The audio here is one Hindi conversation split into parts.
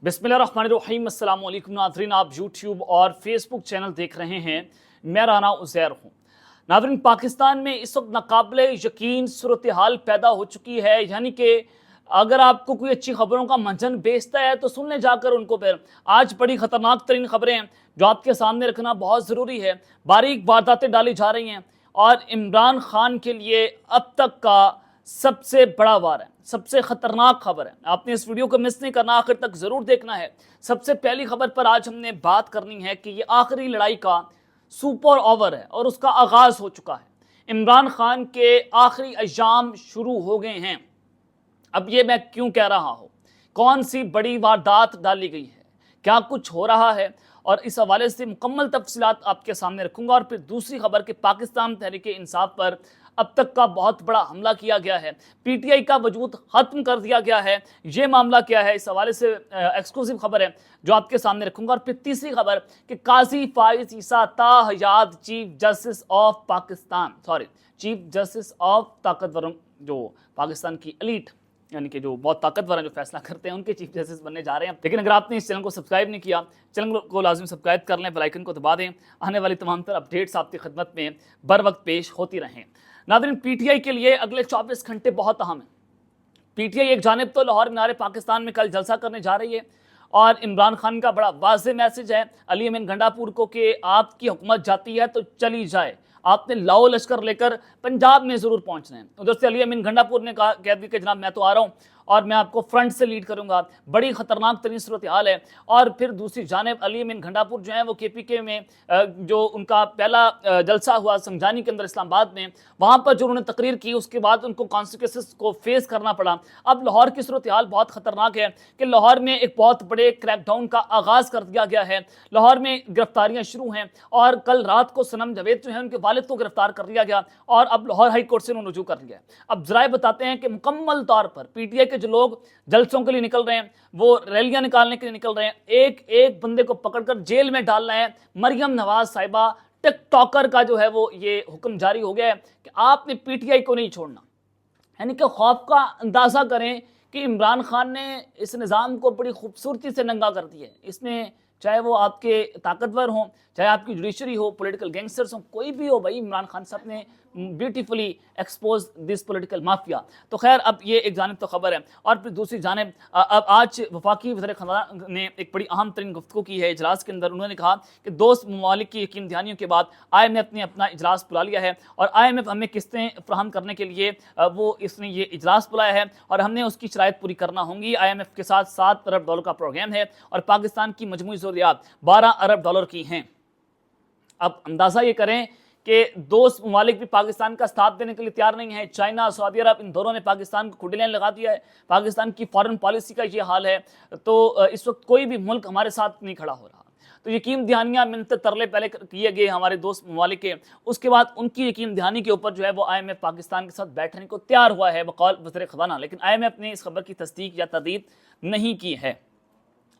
बिस्मिल्लाहिर्रहमानिर्रहीम। अस्सलाम वालेकुम नाज़रीन, आप यूट्यूब और फेसबुक चैनल देख रहे हैं। मैं राना उज़ैर हूँ। नाज़रीन, पाकिस्तान में इस वक्त नाकाबिले यकीन सूरत हाल पैदा हो चुकी है, यानी कि अगर आपको कोई अच्छी खबरों का मंजन बेचता है तो सुनने जाकर उनको। फिर आज बड़ी ख़तरनाक तरीन खबरें हैं जो आपके सामने रखना बहुत ज़रूरी है। बारीक वारदातें डाली जा रही हैं और इमरान खान के लिए अब तक का सबसे बड़ा वार है, सबसे खतरनाक खबर है। आपने इस वीडियो को मिस नहीं करना, आखिर तक जरूर देखना है। सबसे पहली खबर पर आज हमने बात करनी है कि ये आखिरी लड़ाई का सुपर ओवर है और उसका आगाज हो चुका है। इमरान खान के आखिरी अय्याम शुरू हो गए हैं। अब ये मैं क्यों कह रहा हूं, कौन सी बड़ी वारदात डाली गई है, क्या कुछ हो रहा है, और इस हवाले से मुकम्मल तफसीलात आपके सामने रखूंगा। और फिर दूसरी खबर कि पाकिस्तान तहरीक इंसाफ पर अब तक का बहुत बड़ा हमला किया गया है, पीटीआई का वजूद खत्म कर दिया गया है। ये मामला क्या है, इस हवाले से एक्सक्लूसिव खबर है जो आपके सामने रखूंगा। और फिर तीसरी खबर कि काजी फाइज ईसा ताहयात chief justice of Pakistan, chief justice of ताकतवरों, जो पाकिस्तान की एलीट यानी कि जो बहुत ताकतवर हैं, जो फैसला करते हैं, उनके चीफ जस्टिस बनने जा रहे हैं। लेकिन अगर आपने इस चैनल को सब्सक्राइब नहीं किया, चैनल को लाजमी सब्सक्राइब कर लें, बेल आइकन को दबा दें। आने वाली तमाम तरह अपडेट्स आपकी खिदमत में बर वक्त पेश होती रहें। नाज़रीन, पीटीआई के लिए अगले 24 घंटे बहुत अहम है। पीटीआई एक जानिब तो लाहौर मीनार पाकिस्तान में कल जलसा करने जा रही है और इमरान खान का बड़ा वाज़ेह मैसेज है अली अमीन गंडापुर को कि आपकी हुकूमत जाती है तो चली जाए, आपने लाओ लश्कर लेकर पंजाब में ज़रूर पहुंचना है। उधर से अली अमीन गंडापुर ने कहा कह दिया कि जनाब मैं तो आ रहा हूँ और मैं आपको फ्रंट से लीड करूंगा। बड़ी ख़तरनाक तरीन सूरत हाल है। और फिर दूसरी जानिब अली अमीन गंडापुर जो है वो केपीके में जो उनका पहला जलसा हुआ संजानी के अंदर इस्लामाबाद में, वहाँ पर जो उन्होंने तकरीर की उसके बाद उनको कॉन्सिक्वेंसेस को फेस करना पड़ा। अब लाहौर की सूरत हाल बहुत ख़तरनाक है कि लाहौर में एक बहुत बड़े क्रैकडाउन का आगाज़ कर दिया गया है। लाहौर में गिरफ्तारियाँ शुरू हैं और कल रात को सनम जावेद जो है उनके वालिद को गिरफ्तार कर लिया गया और अब लाहौर हाई कोर्ट से उन्होंने रुजू कर लिया है। अब जराए बताते हैं कि मुकम्मल तौर पर पीटीआई जो लोग जलसों के लिए निकल रहे हैं, वो रैलियां निकालने के लिए निकल रहे हैं, एक एक बंदे को पकड़कर जेल में डालना है। मरियम नवाज साहिबा टिकटॉकर का जो है वो ये हुक्म जारी हो गया है कि आपने पीटीआई को नहीं छोड़ना। यानी कि खौफ का अंदाजा करें कि इमरान खान ने इस निज़ाम को बड़ी खूबसूरती से नंगा कर दिया है। इसने चाहे वो आपके ताकतवर हों, चाहे आपकी जुडिशरी हो, पॉलिटिकल गैंगस्टर्स हों, कोई भी हो, भाई इमरान खान साहब ने beautifully expose this political mafia. तो खैर, अब ये एक जानिब तो खबर है और फिर दूसरी जानिब अब आज वफाकी वज़ीर ख़ज़ाना ने एक बड़ी अहम तरीन गुफ्तगू की है इजलास के अंदर। उन्होंने कहा कि दोस्त ममालिक की यकीन दहानियों के बाद IMF ने अपना इजलास बुला लिया है और IMF हमें किस्तें फ्राहम करने के लिए वो इसने ये इजलास बुलाया है और हमने उसकी शराइत पूरी करना होंगी। IMF के साथ $7 अरब का प्रोग्राम है और पाकिस्तान की मजमूई ज़रूरियात $12 अरब की हैं। अब अंदाज़ा ये करें कि दोस्त ममालिक भी पाकिस्तान का साथ देने के लिए तैयार नहीं है। चाइना, सऊदी अरब, इन दोनों ने पाकिस्तान को खुडी लाइन लगा दिया है। पाकिस्तान की फॉरेन पॉलिसी का ये हाल है। तो इस वक्त कोई भी मुल्क हमारे साथ नहीं खड़ा हो रहा। तो यकीन दहानियाँ, मिन्नत तरले पहले किए गए हमारे दोस्त ममालिक के, उसके बाद उनकी यकीन दहानी के ऊपर जो है वो IMF पाकिस्तान के साथ बैठने को तैयार हुआ है बकौल वज़ीर ख़ज़ाना। लेकिन IMF ने इस खबर की तस्दीक या तदीद नहीं की है।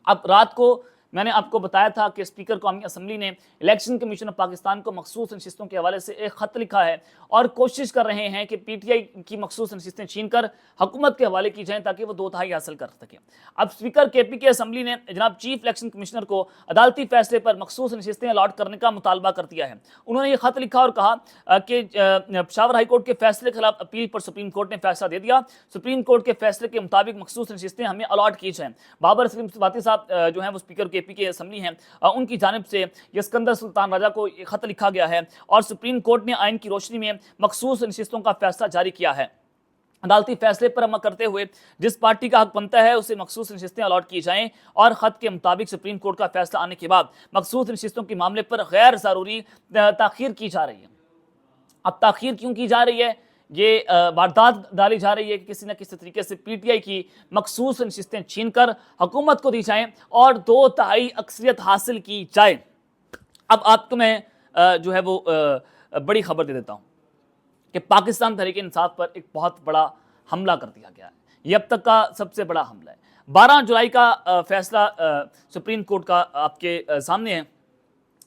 अब रात को मैंने आपको बताया था कि स्पीकर कौमी असम्बली ने इलेक्शन कमीशन ऑफ पाकिस्तान को मखसूस नशिस्तों के हवाले से एक ख़त लिखा है और कोशिश कर रहे हैं कि पीटीआई की मखसूस नशिस्तें छीन कर हुकूमत के हवाले की जाएँ ताकि वो 2/3 हासिल कर सकें। अब स्पीकर केपीके असम्बली ने जनाब चीफ इलेक्शन कमिश्नर को अदालती फैसले पर मखसूस नशिस्तें अलॉट करने का मुतालबा कर दिया है। उन्होंने ये ख़त लिखा और कहा कि पेशावर हाई कोर्ट के फैसले के खिलाफ अपील पर सुप्रीम कोर्ट ने फैसला दे दिया। सुप्रीम कोर्ट के फैसले के मुताबिक मखसूस नशिस्तें हमें अलॉट की जाएँ। बाबर सलीम सिबाती साहब जो हैं वो स्पीकर केपीके असम्बली हैं, उनकी जानिब से सिकंदर सुल्तान राजा को खत लिखा गया है और सुप्रीम कोर्ट ने आइन की रोशनी में मखसूस नशिस्तों का फैसला जारी किया है। अदालती फैसले पर अमल करते हुए जिस पार्टी का हक बनता है उसे मखसूस नशिस्तें अलॉट की जाएं और खत के मुताबिक सुप्रीम कोर्ट का फैसला आने के बाद मखसूस नशिस्तों के मामले पर गैर ज़रूरी ताख़ीर की जा रही है। अब ताख़ीर क्यों की जा रही है? ये वारदात डाली जा रही है कि किसी न किसी तरीके से पीटीआई की मखसूस नशिस्तें छीन कर हुकूमत को दी जाएं और 2/3 अक्सरियत हासिल की जाए। अब आपको मैं जो है वो बड़ी खबर दे देता हूँ कि पाकिस्तान तहरीक इंसाफ पर एक बहुत बड़ा हमला कर दिया गया है। ये अब तक का सबसे बड़ा हमला है। 12 जुलाई का फैसला सुप्रीम कोर्ट का आपके सामने है।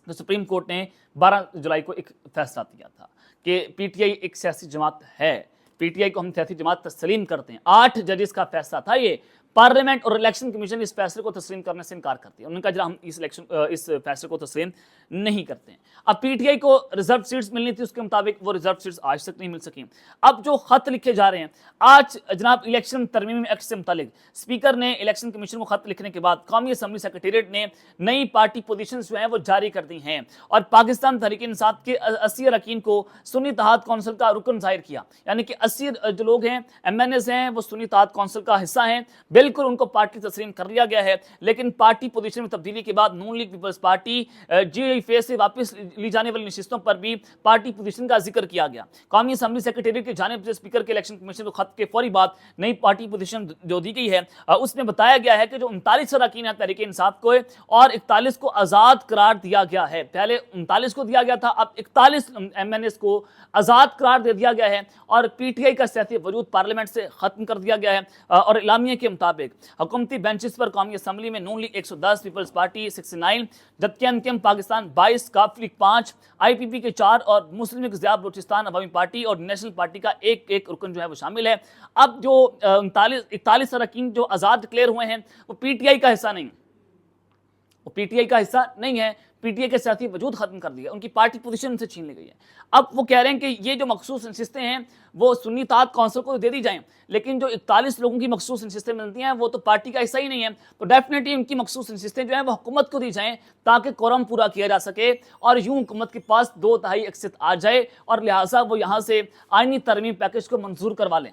तो सुप्रीम कोर्ट ने 12 जुलाई को एक फैसला दिया था कि पीटीआई एक सियासी जमात है, पीटीआई को हम सियासी जमात तस्लीम करते हैं। 8 जजेस का फैसला था ये। पार्लियामेंट और इलेक्शन कमीशन इस फैसले को तस्लीम करने से इनकार करती है। उन्होंने कहा जरा हम इस फैसले को तस्लीम नहीं करते हैं। अब पीटीआई को रिजर्व सीट्स मिलनी थी, उसके मुताबिक वो रिजर्व सीट्स आज तक नहीं मिल सकी। अब जो खत लिखे जा रहे हैं आज जनाब इलेक्शन तरमीमी एक्ट से मुतालिक स्पीकर ने इलेक्शन कमीशन को खत लिखने के बाद कौमी असम्बली सेक्रेटेरिएट ने नई पार्टी पोजीशन जो है वो जारी कर दी हैं और पाकिस्तान तहरीक इंसाफ के 80 अरकान को सुन्नी इत्तेहाद कौंसिल का रुकन जाहिर किया। यानी कि 80 जो लोग हैं MNAs हैं वो सुन्नी इत्तेहाद कौंसिल का हिस्सा हैं, बिल्कुल उनको पार्टी तस्लीम कर लिया गया है। लेकिन पार्टी पोजीशन में तब्दीली के बाद नून लीग पीपल्स पार्टी GIFA से वापस ली जाने वाली नशिस्तों पर भी पार्टी पोजीशन का जिक्र किया गया। कौमी असम्बली सेक्रेटेरिएट की जानिब से स्पीकर के इलेक्शन कमीशन को खत के फौरी बाद नई पार्टी पोजीशन जो दी गई है उसमें बताया गया है कि जो 39 अरकान है तहरीक इंसाफ को और 41 को आजाद करार दिया गया है। पहले 39 को दिया गया था, अब 41 MNAs को आजाद करार दे दिया गया है और पीटीआई का सियासी वजूद पार्लियामेंट से खत्म कर दिया गया है। और इलामिया के मुताबिक हुकूमती बेंचेस पर कौमी असम्बली में नून लीग 110, पीपल्स पार्टी 69, जबकि एमकेएम पाकिस्तान 22, काफ लीग 5, IPP के 4 और मुस्लिम लीग ज़िया बलूचिस्तान अवामी पार्टी और नेशनल पार्टी का एक रुकन जो है वो शामिल है। अब जो 41 अरकान जो आज़ाद डिक्लेयर हुए हैं वो पीटीआई का हिस्सा नहीं, वो पीटीआई का हिस्सा नहीं है। पीटीआई के सियासी वजूद खत्म कर दिया, उनकी पार्टी पोजीशन से छीन ली गई है। अब वो कह रहे हैं कि ये जो मखसूस नशिस्तें हैं वो सुन्नी इत्तेहाद कौंसिल को दे दी जाएं, लेकिन जो 41 लोगों की मखसूस नशिस्तें मिलती हैं वो तो पार्टी का हिस्सा ही नहीं है। तो डेफिनेटली उनकी मखसूस नशिस्तें जो हैं वो हुकूमत को दी जाएं ताकि कोरम पूरा किया जा सके और यूं हुकूमत के पास 2/3 अक्सरियत आ जाए और लिहाजा वो यहाँ से आईनी तरमीम पैकेज को मंजूर करवा लें।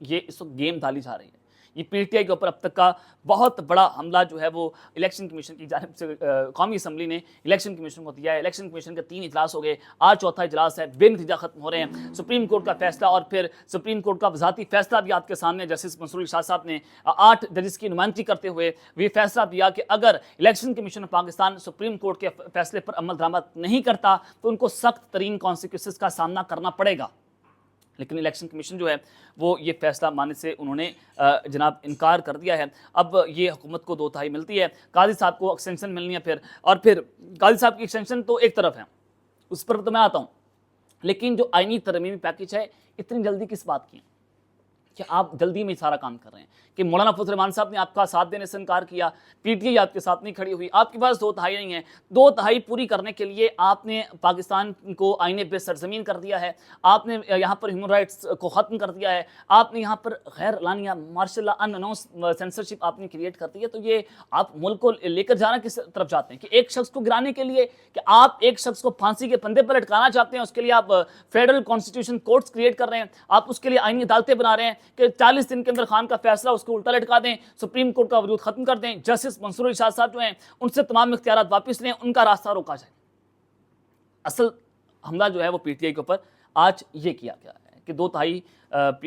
ये इस वक्त गेम डाली जा रही है। ये पीटीआई के ऊपर अब तक का बहुत बड़ा हमला जो है वो इलेक्शन कमीशन की जानिब से कौमी असम्बली ने इलेक्शन कमीशन को दिया है। इलेक्शन कमीशन के 3 इजलास हो गए, आज चौथा इजलास है, बेनतीजा खत्म हो रहे हैं। सुप्रीम कोर्ट का फैसला और फिर सुप्रीम कोर्ट का वजाती फैसला भी आपके सामने जस्टिस मंसूर अली शाह साहब ने 8 जजेस की नुमाइंदगी करते हुए ये फैसला दिया कि अगर election commission of Pakistan supreme court के फैसले पर अमल दरामद नहीं करता तो उनको सख्त तरीन कॉन्सिक्वेंसेस का सामना करना पड़ेगा। लेकिन इलेक्शन कमीशन जो है वो ये फैसला मानने से उन्होंने जनाब इनकार कर दिया है। अब ये हुकूमत को 2/3 मिलती है, काजी साहब को एक्सटेंशन मिलनी है फिर, और फिर काजी साहब की एक्सटेंशन तो एक तरफ है, उस पर तो मैं आता हूँ। लेकिन जो आईनी तरमीमी पैकेज है इतनी जल्दी किस बात की कि आप जल्दी में सारा काम कर रहे हैं कि मौलाना फजल रहमान साहब ने आपका साथ देने से इनकार किया, पीटीआई आपके साथ नहीं खड़ी हुई, आपके पास 2/3 नहीं है। 2/3 पूरी करने के लिए आपने पाकिस्तान को आईने पे सरजमीन कर दिया है, आपने यहाँ पर ह्यूमन राइट्स को ख़त्म कर दिया है, आपने यहाँ पर गैर लानिया मार्शल अनअनाउंस सेंसरशिप आपने क्रिएट कर दी है। तो ये आप मुल्क को लेकर जाना किस तरफ चाहते हैं कि एक शख्स को गिराने के लिए, कि आप एक शख्स को फांसी के फंदे पर लटकाना चाहते हैं, उसके लिए आप फेडरल कॉन्स्टिट्यूशन कोर्ट्स क्रिएट कर रहे हैं, आप उसके लिए आईनी अदालतें बना रहे हैं कि 40 दिन के अंदर खान का फैसला उसको उल्टा लटका दें, सुप्रीम कोर्ट का वजूद खत्म कर दें, जस्टिस मंसूर अली शाह साहब जो हैं उनसे तमाम इख्तियारात वापस लें, उनका रास्ता रोका जाए। असल हमला जो है वो पीटीआई के ऊपर आज ये किया गया है कि 2/3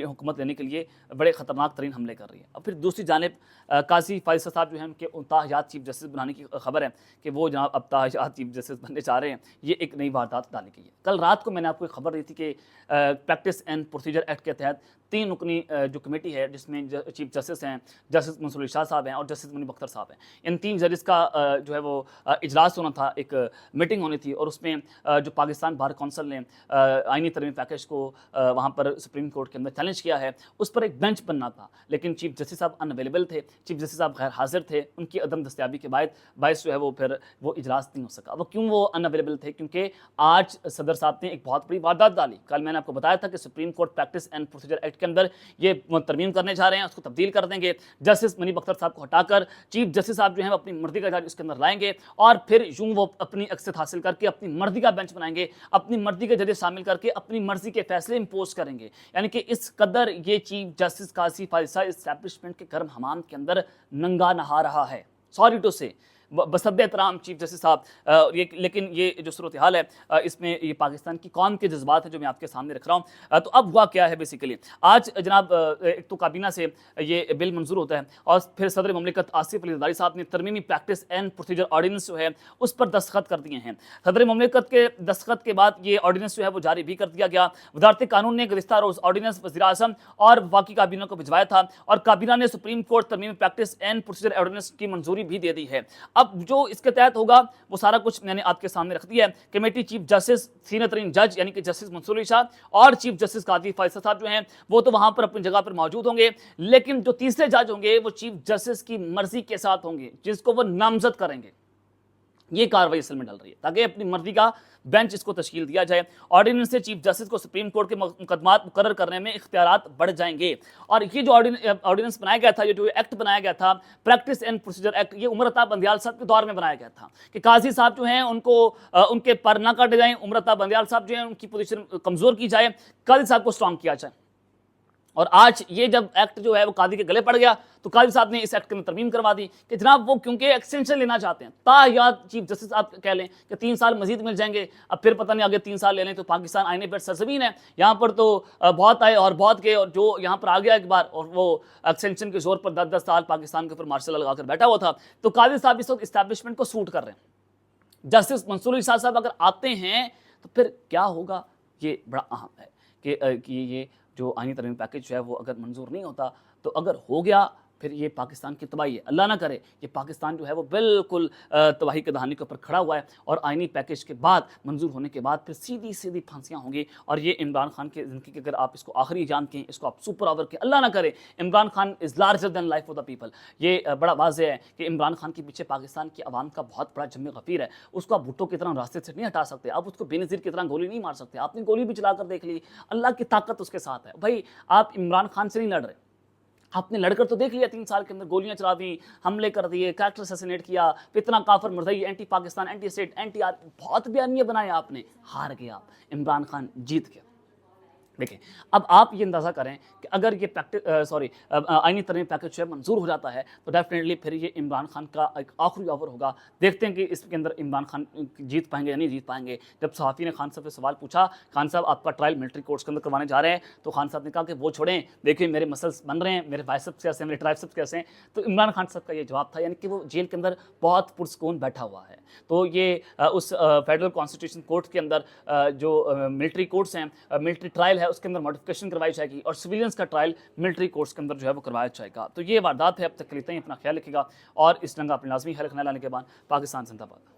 हुकूमत लेने के लिए बड़े ख़तरनाक तरीन हमले कर रही है। और फिर दूसरी जानिब काजी फायज़ साहब जो हैं उनके ताहयात चीफ जस्टिस बनाने की खबर है कि वो जनाब अब ताहयात चीफ जस्टिस बनने चाह रहे हैं। ये एक नई वारदात डाली गई है। कल रात को मैंने आपको एक खबर दी थी कि प्रैक्टिस एंड प्रोसीजर एक्ट के तहत 3 रुकनी जो कमेटी है जिसमें चीफ जस्टिस हैं, जस्टिस मंसूर अली शाह साहब हैं और जस्टिस मुनीब अख्तर साहब हैं, इन 3 जजेस का जो है वो इजलास होना था, एक मीटिंग होनी थी और उसमें जो पाकिस्तान बार कौंसिल ने आईनी तरमीम पैकेज को वहाँ पर सुप्रीम कोर्ट के अंदर चैलेंज किया है, उस पर एक बेंच बनना था, लेकिन चीफ जस्टिस साहब अनअवेलेबल थे, चीफ जस्टिस साहब गैर हाजिर थे, उनकी अदम दस्तियाबी के बायस जो है वो फिर वो इजलास नहीं हो सका। वो क्यों वो अनअवेलेबल थे? क्योंकि आज सदर साहब ने एक बहुत बड़ी वारदात डाली। कल मैंने आपको बताया था कि supreme court practice and procedure act के अंदर ये तरमीम करने जा रहे हैं, उसको तब्दील कर देंगे, जस्टिस मुनीब अख्तर साहब को हटाकर चीफ जस्टिस साहब जो है अपनी मर्जी का जज उसके अंदर लाएंगे और फिर यूं वो अपनी अक्सरियत हासिल करके अपनी मर्जी का बेंच बनाएंगे, अपनी मर्जी के जजेस शामिल करके अपनी मर्जी के फैसले इंपोज करेंगे। यानी कि इस कदर ये चीफ जस्टिस काजी फायज़ साहब इस्टेब्लिशमेंट के गर्म हमाम के अंदर नंगा नहा रहा है। सॉरी टू से, बसब्बे एहतराम चीफ जस्टिस साहब, लेकिन ये जो सूरत हाल है इसमें ये पाकिस्तान की कौम के जज्बात है जो मैं आपके सामने रख रहा हूँ। तो अब हुआ क्या है बेसिकली, आज जनाब एक तो काबीना से ये बिल मंजूर होता है और फिर सदर ममलिकत आसिफ अली ज़रदारी साहब ने तरमीमी प्रैक्टिस एंड प्रोसीजर ऑर्डिनेंस जो है उस पर दस्तखत कर दिए हैं। सदर ममलिकत के दस्तखत के बाद ये ऑर्डिनेंस जो है वो जारी भी कर दिया गया। वजारत कानून ने गुज़िश्ता रोज़ ऑर्डिनेंस वज़ीर आज़म और वफाकी काबीना को भिजवाया था और काबीना ने सुप्रीम कोर्ट तरमीमी प्रैक्टिस एंड प्रोसीजर ऑर्डिनेंस की मंजूरी भी दे दी है। अब जो इसके तहत होगा वो सारा कुछ मैंने आपके सामने रख दिया है। कमेटी चीफ जस्टिस सीनियर तरीन जज यानी कि जस्टिस मंसूर अली शाह और चीफ जस्टिस काजी फैसल साहब जो हैं वो तो वहां पर अपनी जगह पर मौजूद होंगे, लेकिन जो तीसरे जज होंगे वो चीफ जस्टिस की मर्जी के साथ होंगे, जिसको वो नामजद करेंगे। ये कार्रवाई असल में डल रही है ताकि अपनी मर्जी का बेंच इसको तश्कील दिया जाए। ऑर्डिनेंस से चीफ जस्टिस को सुप्रीम कोर्ट के मुकदमात मुकर्रर करने में इख्तियारात बढ़ जाएंगे। और ये जो ऑर्डिनेंस बनाया गया था, ये जो एक्ट बनाया गया था, प्रैक्टिस एंड प्रोसीजर एक्ट, ये उमर अता बंदियाल साहब के दौर में बनाया गया था कि काजी साहब जो हैं उनको उनके पर ना काटे जाएं, उमर अता बंदियाल साहब जो हैं उनकी पोजीशन कमजोर की जाए, काजी साहब को स्ट्रांग किया जाए। और आज ये जब एक्ट जो है वो काजी के गले पड़ गया तो काजी साहब ने इस एक्ट में तरमीम करवा दी कि जनाब वो क्योंकि एक्सटेंशन लेना चाहते हैं, तायाद चीफ जस्टिस आप कह लें कि 3 साल मजीद मिल जाएंगे, अब फिर पता नहीं आगे 3 साल ले लें। तो पाकिस्तान आईने पर सरजमीन है, यहाँ पर तो बहुत आए और बहुत गए, और जो यहाँ पर आ गया एक बार और वो एक्सटेंशन के जोर पर 10-10 साल पाकिस्तान के ऊपर मार्शल लगा कर बैठा हुआ था। तो काजी साहब इस वक्त इस्टेब्लिशमेंट को सूट कर रहे हैं। जस्टिस मंसूर अली शाह साहब अगर आते हैं तो फिर क्या होगा, ये बड़ा अहम है कि ये जो आईनी तरमीम पैकेज जो है वो अगर मंजूर नहीं होता तो अगर हो गया फिर ये पाकिस्तान की तबाही है। अल्लाह ना करे ये पाकिस्तान जो है वो बिल्कुल तबाही के दहाने के ऊपर खड़ा हुआ है, और आईनी पैकेज के बाद मंजूर होने के बाद फिर सीधी सीधी फांसियाँ होंगी। और ये इमरान खान की ज़िंदगी के अगर आप इसको आखिरी जानते हैं, इसको आप सुपर ओवर के, अल्लाह ना करे Imran Khan is larger than life of the people. ये बड़ा वाज़ेह है कि इमरान खान के पीछे पाकिस्तान की आवाम का बहुत बड़ा जम्मे गफीर है। उसको आप भुट्टो की तरह रास्ते से नहीं हटा सकते, आप उसको बेनज़ीर की तरह गोली नहीं मार सकते। आपने गोली भी चला कर देख ली, अल्लाह की ताकत उसके साथ है। भाई आप इमरान खान से नहीं लड़ रहे, आपने लड़कर तो देख लिया, 3 साल के अंदर गोलियां चला दी, हमले कर दिए, कैरेक्टर असैसिनेट किया, फितना काफर मुर्दई, anti Pakistan, anti state, anti आर, बहुत बयानिए बनाए आपने, हार गए आप। इमरान खान जीत गया। देखिए अब आप ये अंदाज़ा करें कि अगर ये आईनी तरमीम पैकेज जो है मंजूर हो जाता है तो डेफिनेटली फिर ये इमरान खान का एक आखिरी ओवर होगा। देखते हैं कि इसके अंदर इमरान खान जीत पाएंगे या नहीं जीत पाएंगे। जब सहाफ़ी ने खान साहब से सवाल पूछा, खान साहब आपका ट्रायल मिलिट्री कोर्ट्स के अंदर करवाने जा रहे हैं, तो खान साहब ने कहा कि वो छोड़ें, देखिए मेरे मसल्स बन रहे हैं, मेरे बाइसेप्स कैसे हैं, मेरे ट्राइसेप्स कैसे हैं। तो इमरान खान साहब का ये जवाब था, यानी कि वो जेल के अंदर बहुत पुरसकून बैठा हुआ है। तो ये उस फेडरल कॉन्स्टिट्यूशन कोर्ट के अंदर जो मिलिट्री कोर्ट्स हैं, मिलिट्री ट्रायल है, उसके अंदर मॉडिफिकेशन करवाई जाएगी, और सिविलियंस का ट्रायल मिलिट्री कोर्ट्स के अंदर जो है वो करवाया जाएगा। तो ये वारदात है। अब तक के लिए इतना ही, अपना ख्याल रखिएगा और इस जंग अपने लाजमी ख्याल रखना लाने के बाद पाकिस्तान जिंदाबाद।